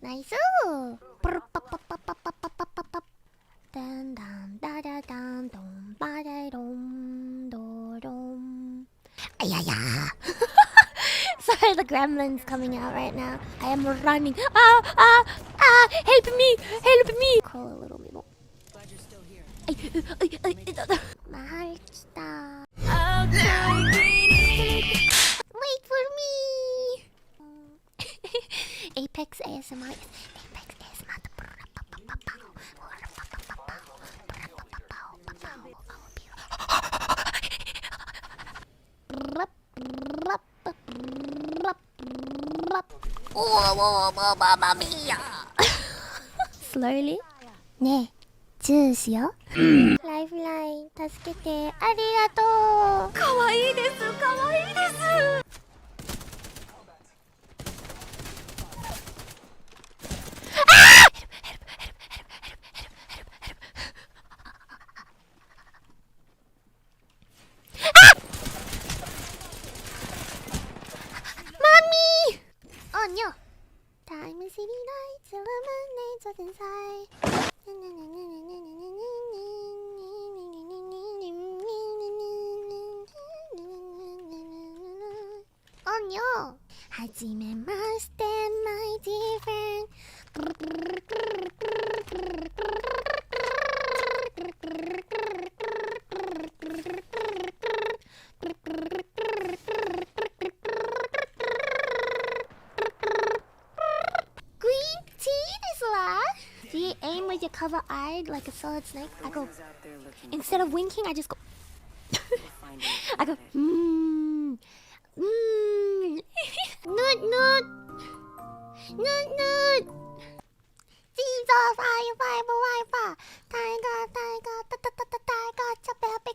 ナイス。プルパパパパパパパパパ。ダンダンダダダンドンバダドンドドン。あやや。Sorry, the gremlins coming out right now. I am running. Help me! Help me! Crawl a little bit more. Mahal kita. Wait for me! Apex ASMR. Apex ASMR. Mamma mia! Slowly. ねえ、チューしよう。ライフライン助けてありがとう。かわいいです、かわいいです。Oh no! Time is city lights, illuminates what's inside. Oh no! はじめまして、my dear friend. Do you aim with your cover-eyed like a solid snake? I go, instead of winking, I just go, I go, Noot, noot, noot, noot. Jesus, fire, tiger, chape hape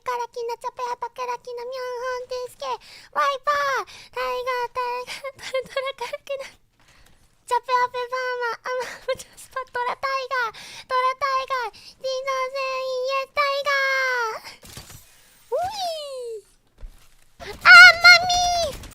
karakina, myanhan desuke, wiper, tiger, karakina, chape hape